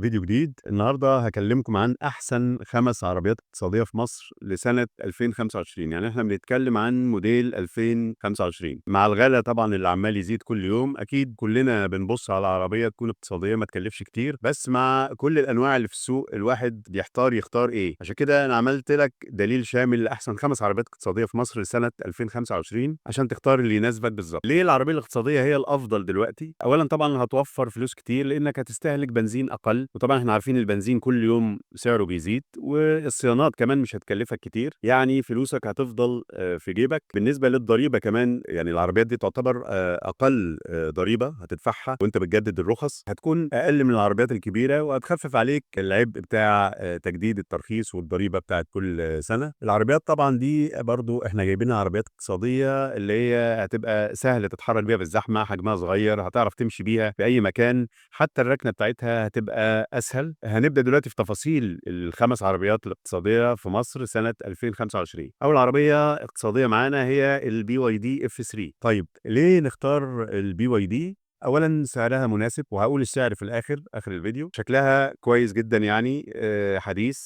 فيديو جديد. النهارده هاكلمكم عن أحسن 5 عربيات اقتصادية في مصر لسنة 2025، يعني إحنا بنتكلم عن موديل 2025. مع الغلا طبعًا اللي عمّال يزيد كل يوم، أكيد كلنا بنبُص على عربية تكون اقتصادية ما تكلفش كتير، بس مع كل الأنواع اللي في السوق الواحد بيحتار يختار إيه. عشان كده أنا عملت لك دليل شامل لأحسن 5 عربيات اقتصادية في مصر لسنة 2025 عشان تختار اللي يناسبك بالضبط. ليه العربية الاقتصادية هي الأفضل دلوقتي؟ أولًا طبعًا هتوفّر فلوس كتير لإنك هتستهلك بنزين أقل، وطبعًا إحنا عارفين البنزين كل يوم سعره بيزيد، والصيانات كمان مش هتكلفك كتير، يعني فلوسك هتفضل في جيبك. بالنسبة للضريبة كمان، يعني العربيات دي تعتبر أقل ضريبة هتدفعها وأنت بتجدد الرخص، هتكون أقل من العربيات الكبيرة، وهتخفف عليك العبء بتاع تجديد الترخيص والضريبة بتاعة كل سنة. العربيات طبعًا دي برضه إحنا جايبينها عربيات اقتصادية اللي هي هتبقى سهل تتحرك بيها في الزحمة، حجمها صغير، هتعرف تمشي بيها في أي مكان، حتى الركنة بتاعتها هتبقى أسهل. هنبدأ دلوقتي في تفاصيل ال5 عربيات الاقتصادية في مصر سنة 2025. أول عربية اقتصادية معانا هي الBYD F3. طيب ليه نختار الBYD؟ أولًا سعرها مناسب، وهاقول السعر في الآخر، آخر الفيديو. شكلها كويس جدًا يعني حديث،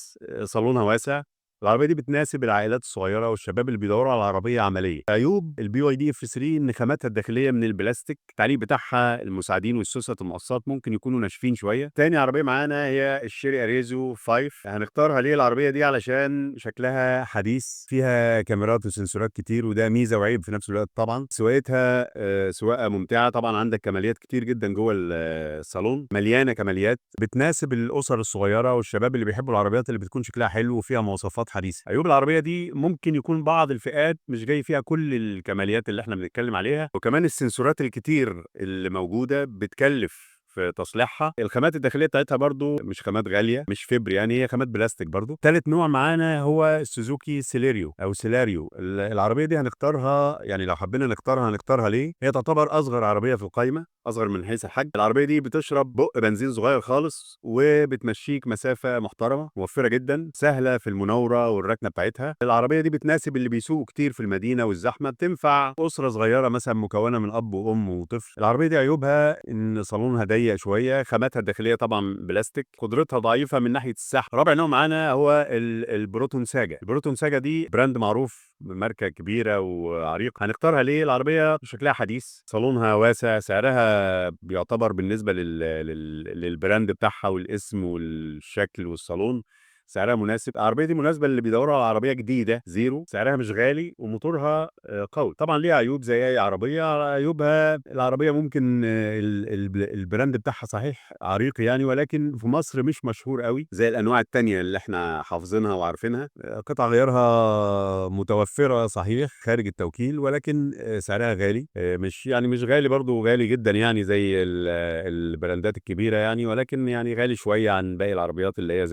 صالونها واسع. العربية دي بتناسب العائلات الصغيرة والشباب اللي بيدوروا على عربية عملية. عيوب الBYD F3 إن خاماتها الداخلية من البلاستيك، التعليق بتاعها المساعدين والسوست المقصات ممكن يكونوا ناشفين شوية. تاني عربية معانا هي الشيري أريزو 5. هنختارها ليه العربية دي؟ علشان شكلها حديث، فيها كاميرات وسنسورات كتير، وده ميزة وعيب في نفس الوقت طبعًا. سواقتها سواقة ممتعة، طبعًا عندك كماليات كتير جدًا جوه الصالون، مليانة كماليات بتناسب الأسر الصغيرة والشباب اللي بيحبوا العربيات اللي بتكون شكلها حلو وفيها مواصفات حديثة. عيوب العربية دي ممكن يكون بعض الفئات مش جاي فيها كل الكماليات اللي إحنا بنتكلم عليها، وكمان السنسورات الكتير اللي موجودة بتكلف في تصليحها. الخامات الداخلية بتاعتها برضه مش خامات غالية، مش فبر يعني، هي خامات بلاستيك برضه. تالت نوع معانا هو السوزوكي سيليريو أو سيلاريو. العربية دي هنختارها، يعني لو حبينا نختارها ليه؟ هي تعتبر أصغر عربية في القايمة، أصغر من حيث الحجم. العربية دي بتشرب بُق بنزين صغير خالص، وبتمشّيك مسافة محترمة، موفّرة جدًا، سهلة في المناورة والركنة بتاعتها. العربية دي بتناسب اللي بيسوقوا كتير في المدينة والزحمة، بتنفع أسرة صغيرة مثلًا مكوّنة من أب وأم وطفل. العربية دي عيوبها إن صالونها ضيّق شوية، خاماتها الداخلية طبعًا بلاستيك، قدرتها ضعيفة من ناحية السحب. رابع نوع معانا هو البروتون ساجا. البروتون ساجا دي براند معروف، ماركة كبيرة وعريقة. هنختارها ليه؟ العربية شكلها حديث، صالونها واسع، سعرها بيعتبر بالنسبة للبراند بتاعها والاسم والشكل والصالون سعرها مناسب. العربية دي مناسبة للي بيدوروا على عربية جديدة زيرو، سعرها مش غالي، وموتورها قوي. طبعًا ليها عيوب زي أي عربية. عيوبها العربية ممكن البراند بتاعها صحيح عريق يعني، ولكن في مصر مش مشهور أوي زي الأنواع التانية اللي إحنا حافظينها وعارفينها. قطع غيارها متوفرة صحيح خارج التوكيل، ولكن سعرها غالي، مش غالي برضه غالي جدًا يعني زي البراندات الكبيرة يعني، ولكن يعني غالي شوية عن باقي العربيات اللي هي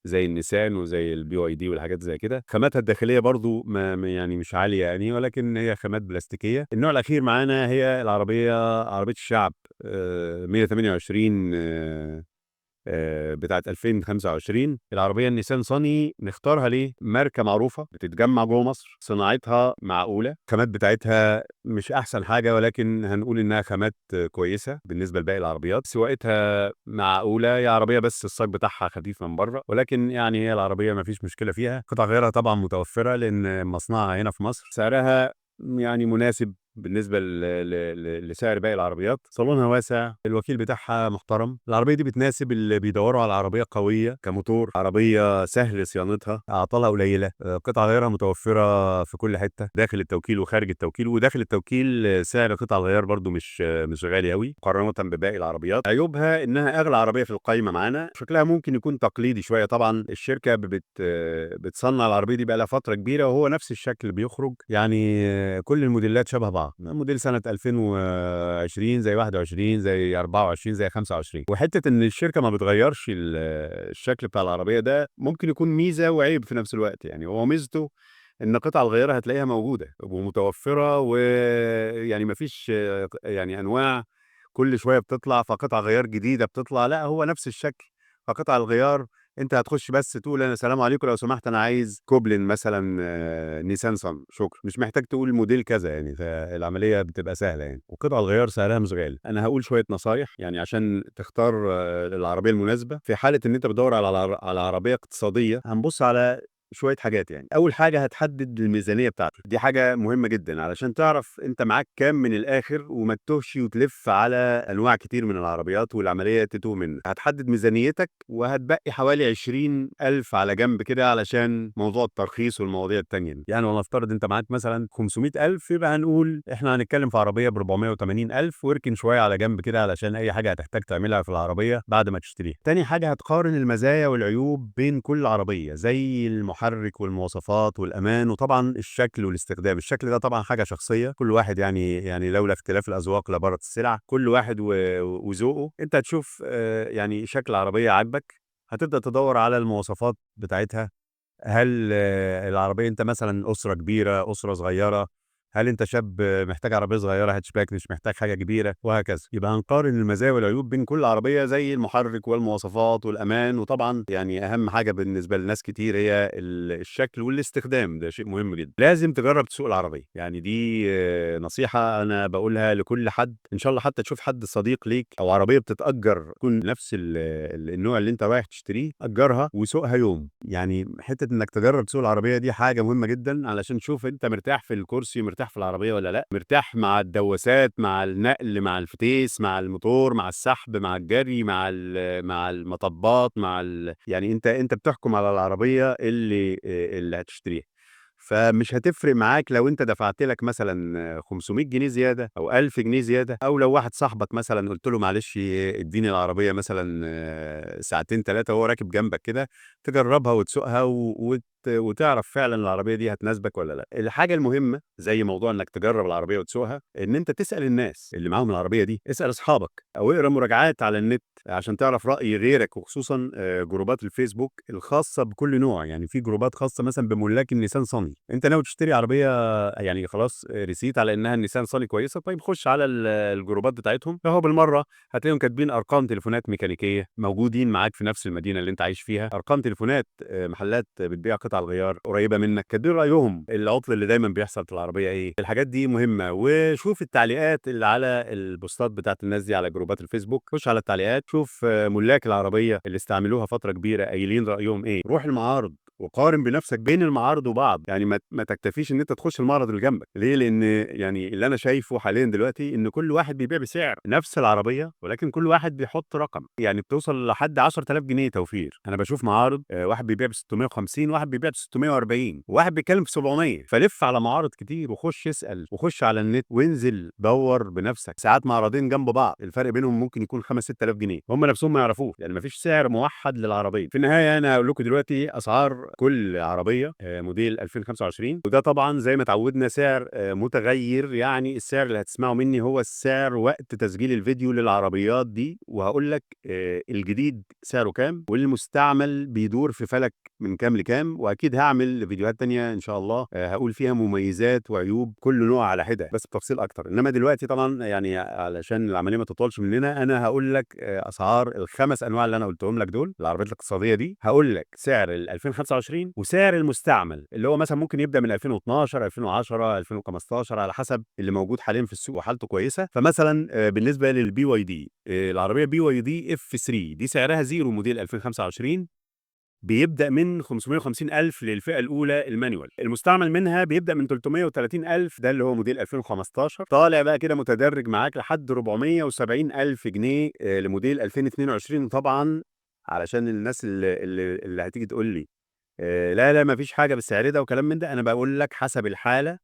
زي النيسان وزي الBYD والحاجات زي كده. خاماتها الداخلية برضه ما يعني مش عالية يعني، ولكن هي خامات بلاستيكية. النوع الأخير معانا هي عربية الشعب 128 بتاعة 2025. العربية النيسان صني. نختارها ليه؟ ماركة معروفة، بتتجمّع جوّه مصر، صناعتها معقولة، الخامات بتاعتها مش أحسن حاجة، ولكن هنقول إنها خامات كويسة بالنسبة لباقي العربيات. سواقتها معقولة، هي عربية بس الصاج بتاعها خفيف من برّه، ولكن يعني هي العربية ما فيش مشكلة فيها. قطع غيارها طبعًا متوفرة لإن مصنعها هنا في مصر. سعرها يعني مناسب بالنسبة ل ل ل لسعر باقي العربيات. صالونها واسع، الوكيل بتاعها محترم. العربية دي بتناسب اللي بيدوّروا على عربية قوية كموتور، عربية سهل صيانتها، أعطالها قليلة، قطع غيارها متوفرة في كل حتة، داخل التوكيل وخارج التوكيل. وداخل التوكيل سعر قطع الغيار برضه مش غالي أوي مقارنةً بباقي العربيات. عيوبها إنها أغلى عربية في القايمة معانا، شكلها ممكن يكون تقليدي شوية. طبعًا الشركة بتصنّع العربية دي بقى لها فترة كبيرة، وهو نفس الشكل بيخرج، يعني كل الموديلات شبه بعض، موديل سنة 2020 زي 21 زي 24 زي 25. وحتة إن الشركة ما بتغيّرش الشكل بتاع العربية ده ممكن يكون ميزة وعيب في نفس الوقت. يعني هو ميزته إن قطع الغيار هتلاقيها موجودة ومتوفرة، ويعني ما فيش يعني أنواع كل شوية بتطلع فقطع غيار جديدة بتطلع، لأ هو نفس الشكل، فقطع الغيار أنت هتخش بس تقول أنا سلام عليكم لو سمحت أنا عايز كوبلين مثلًا نيسان صني، شكرًا، مش محتاج تقول موديل كذا يعني، فالعملية بتبقى سهلة يعني، وقطع الغيار سعرها مش غالي. أنا هاقول شوية نصايح يعني عشان تختار العربية المناسبة، في حالة إن أنت بتدوّر على عربية اقتصادية، هنبُص على شوية حاجات يعني. أول حاجة هتحدد الميزانية بتاعتك، دي حاجة مهمة جدًا علشان تعرف أنت معاك كام من الآخر وما تتوهش وتلِف على أنواع كتير من العربيات والعملية تتوه منك. هتحدد ميزانيتك وهتبقي حوالي 20,000 على جنب كده علشان موضوع الترخيص والمواضيع التانية دي. يعني ولنفترض أنت معاك مثلًا 500,000 يبقى هنقول إحنا هنتكلم في عربية ب480,000 واركن شوية على جنب كده علشان أي حاجة هتحتاج تعملها في العربية بعد ما تشتريها. تاني حاجة هتقارن المزايا والعيوب بين كل عربية، زي المحرك والمواصفات والأمان وطبعًا الشكل والاستخدام. الشكل ده طبعًا حاجة شخصية، كل واحد يعني لولا اختلاف الأذواق لبارت السلع، كل واحد وذوقه. أنت هتشوف يعني شكل العربية عاجبك، هتبدأ تدوّر على المواصفات بتاعتها. هل العربية أنت مثلًا أسرة كبيرة، أسرة صغيرة، هل أنت شاب محتاج عربية صغيرة هاتشباك مش محتاج حاجة كبيرة وهكذا. يبقى هنقارن المزايا والعيوب بين كل عربية زي المحرك والمواصفات والأمان، وطبعًا يعني أهم حاجة بالنسبة لناس كتير هي الشكل والاستخدام، ده شيء مهم جدًا. لازم تجرّب تسوق العربية، يعني دي نصيحة أنا باقولها لكل حد، إن شاء الله حتى تشوف حد صديق ليك أو عربية بتتأجر تكون نفس النوع اللي أنت رايح تشتريه، أجرها وسوقها يوم. يعني حتة إنك تجرب تسوق العربية دي حاجة مهمة جدًا علشان تشوف أنت مرتاح في الكرسي، مرتاح في العربية والّا لأ، مرتاح مع الدواسات، مع النقل، مع الفتيس، مع الموتور، مع السحب، مع الجري، مع المطبات، يعني أنت بتحكم على العربية اللي هتشتريها. فمش هتفرق معاك لو أنت دفعت لك مثلًا 500 جنيه زيادة أو 1000 جنيه زيادة، أو لو واحد صاحبك مثلًا قُلت له معلش ادّيني العربية مثلًا ساعتين 3 وهو راكب جنبك كده، تجرّبها وتسوقها وتعرف فعلًا العربية دي هتناسبك والّا لأ. الحاجة المهمة زي موضوع إنك تجرّب العربية وتسوقها، إن أنت تسأل الناس اللي معاهم العربية دي، اسأل أصحابك أو اقرا مراجعات على النت عشان تعرف رأي غيرك، وخصوصًا جروبات الفيسبوك الخاصة بكل نوع. يعني في جروبات خاصة مثلًا بملاك النيسان صني، أنت ناوي تشتري عربية يعني خلاص رسيت على إنها النيسان صني كويسة، طيب خُش على الجروبات بتاعتهم، أهو بالمرّة هتلاقيهم كاتبين أرقام تليفونات ميكانيكية موجودين معاك في نفس المدينة اللي أنت عايش فيها، أرقام تليفونات محلات بتبيع قطع الغيار قريبة منك، كاتبين رأيهم، العطل اللي دايمًا بيحصل في العربية إيه. الحاجات دي مهمة، وشوف التعليقات اللي على البوستات بتاعة الناس دي على جروبات الفيسبوك، خُش على التعليقات، شوف ملاك العربية اللي استعملوها فترة كبيرة قايلين رأيهم إيه. روح المعارض وقارن بنفسك بين المعارض وبعض، يعني ما تكتفيش إن أنت تخش المعرض اللي جنبك. ليه؟ لأن يعني اللي أنا شايفه حاليًا دلوقتي إن كل واحد بيبيع بسعر نفس العربية، ولكن كل واحد بيحط رقم، يعني بتوصل لحد 10,000 جنيه توفير. أنا باشوف معارض واحد بيبيع ب650 وواحد بيبيع ب640 وواحد بيتكلم في 700. فلِف على معارض كتير وخش اسأل وخش على النت وانزل دوّر بنفسك. ساعات معرضين جنب بعض الفرق بينهم ممكن يكون 5، 6000 جنيه، هم نفسهم ما يعرفوش، يعني ما فيش سعر موحد للعربية. في النهاية أنا هاقول لكم دلوقتي أسعار كل عربية موديل 2025، وده طبعًا زي ما اتعودنا سعر متغير. يعني السعر اللي هتسمعه مني هو السعر وقت تسجيل الفيديو للعربيات دي، وهاقول لك الجديد سعره كام والمستعمل بيدور في فلك من كام لكام. وأكيد هاعمل فيديوهات تانية إن شاء الله هاقول فيها مميزات وعيوب كل نوع على حدة بس بتفصيل أكتر. إنما دلوقتي طبعًا يعني علشان العملية ما تطولش مننا، أنا هاقول لك أسعار ال5 أنواع اللي أنا قُلتهم لك دول، العربيات الاقتصادية دي. هاقول لك سعر ال2025 وسعر المستعمل اللي هو مثلًا ممكن يبدأ من 2012، 2010، 2015 على حسب اللي موجود حاليًا في السوق وحالته كويسة. فمثلًا بالنسبة للBYD العربية BYD F3 دي سعرها زيرو موديل 2025 بيبدأ من 550,000 للفئة الأولى الmanual، المستعمل منها بيبدأ من 330,000 ده اللي هو موديل 2015، طالع بقى كده متدرج معاك لحد 470,000 جنيه لموديل 2022. وطبعًا علشان الناس اللي هتيجي تقول لي لا ما فيش حاجة بالسعر ده وكلام من ده، أنا باقول لك حسب الحالة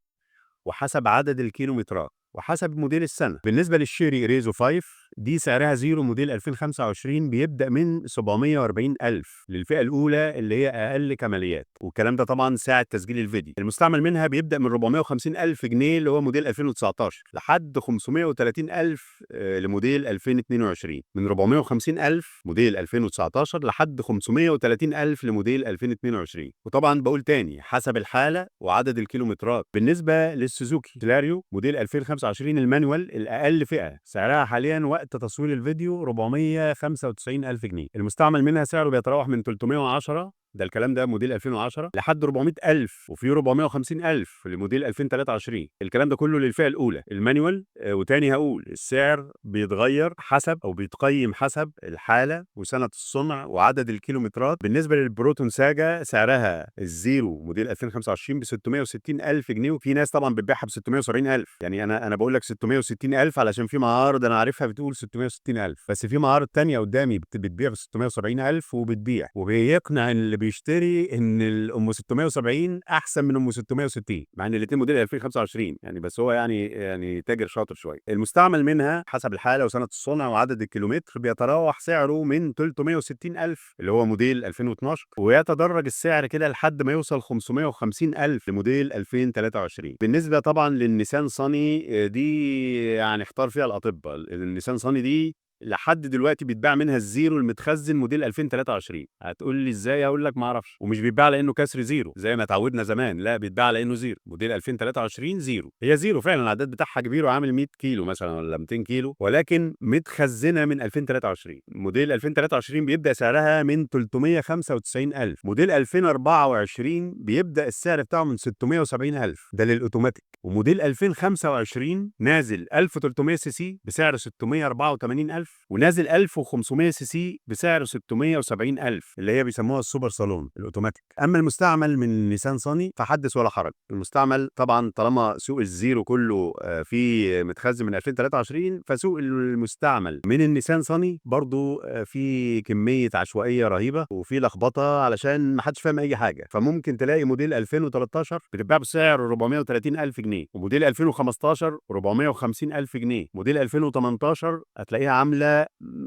وحسب عدد الكيلومترات وحسب موديل السنة. بالنسبة للشيري ريزو 5 دي سعرها زيرو موديل 2025 بيبدأ من 740,000 للفئة الأولى اللي هي أقل كماليات، والكلام ده طبعًا ساعة تسجيل الفيديو. المستعمل منها بيبدأ من 450,000 جنيه اللي هو موديل 2019 لحد 530,000 لموديل 2022، من 450,000 موديل 2019 لحد 530,000 لموديل 2022. وطبعًا باقول تاني حسب الحالة وعدد الكيلومترات. بالنسبة للسوزوكي سيلاريو موديل 2025 المانيوال الأقل فئة سعرها حاليًا وقت وقت تصوير الفيديو 495,000 جنيه. المستعمل منها سعره بيتراوح من 310، ده الكلام ده موديل 2010، لحد 400,000، وفي 450,000 لموديل 2023. الكلام ده كله للفئة الأولى المانيوال. وتاني هقول السعر بيتغير حسب أو بيتقيم حسب الحالة وسنة الصنع وعدد الكيلومترات. بالنسبة للبروتون ساجا سعرها الزيرو موديل 2025 ب 660,000 جنيه، وفي ناس طبعا بتبيعها ب 670,000. يعني أنا بقول لك 660,000 علشان في معارض أنا عارفها بتقول 660,000، بس في معارض تانية قدامي بتبيع ب 670,000 وبتبيع، وبيقنع اللي بيشتري ان الام 670 احسن من ام 660، مع ان الاثنين موديل 2025 يعني، بس هو يعني تاجر شاطر شويه. المستعمل منها حسب الحاله وسنه الصنع وعدد الكيلومتر بيتراوح سعره من 360,000 اللي هو موديل 2012، ويتدرج السعر كده لحد ما يوصل 550,000 لموديل 2023. بالنسبه طبعا للنيسان صني دي يعني اختار فيها الاطباء. النيسان صني دي لحد دلوقتي بيتباع منها الزيرو المتخزن موديل 2023. هتقول لي ازاي؟ هقول لك ما اعرفش. ومش بيتباع لانه كسر زيرو زي ما اتعودنا زمان، لا بيتباع لانه زيرو. موديل 2023 زيرو، هي زيرو فعلا، العداد بتاعها كبير وعامل 100 كيلو مثلا ولا 200 كيلو، ولكن متخزنه من 2023. موديل 2023 بيبدا سعرها من 395,000. موديل 2024 بيبدا السعر بتاعه من 670,000، ده للاوتوماتيك. وموديل 2025 نازل 1300 سي سي بسعر 684,000، ونازل 1500 سي سي بسعر 670,000 اللي هي بيسموها السوبر صالون الاوتوماتيك. اما المستعمل من نيسان صني فحدث ولا حرج. المستعمل طبعا طالما سوق الزيرو كله فيه متخزن من 2023، فسوق المستعمل من النيسان صني برضو في كميه عشوائيه رهيبه وفي لخبطه علشان ما حدش فاهم اي حاجه. فممكن تلاقي موديل 2013 بتتباع بسعر 430,000 جنيه، وموديل 2015 450,000 جنيه، موديل 2018 هتلاقيها عامله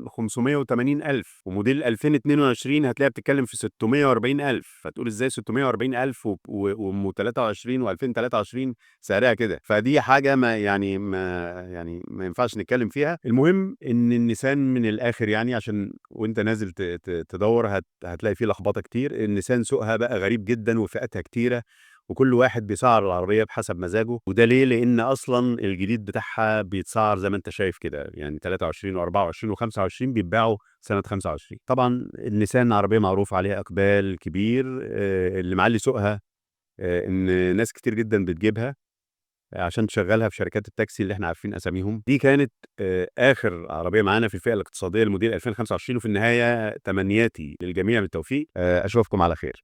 580,000، وموديل 2022 هتلاقيها بتتكلم في 640,000. فتقول ازاي 640,000 وام 23 و2023 سعرها كده؟ فدي حاجه ما ينفعش نتكلم فيها. المهم ان النيسان من الاخر يعني، عشان وانت نازل تدور هتلاقي فيه لخبطه كتير. النيسان سوقها بقى غريب جدا وفئاتها كتيره، وكل واحد بيسعر العربيه بحسب مزاجه. وده ليه؟ لان اصلا الجديد بتاعها بيتسعر زي ما انت شايف كده، يعني 23 و24 و25 بيتباعوا سنه 25. طبعا النيسان عربيه معروف عليها اقبال كبير، اللي معلي سوقها ان ناس كتير جدا بتجيبها عشان تشغلها في شركات التاكسي اللي احنا عارفين اساميهم. دي كانت اخر عربيه معانا في الفئه الاقتصاديه لموديل 2025، وفي النهايه تمنياتي للجميع بالتوفيق. اشوفكم على خير.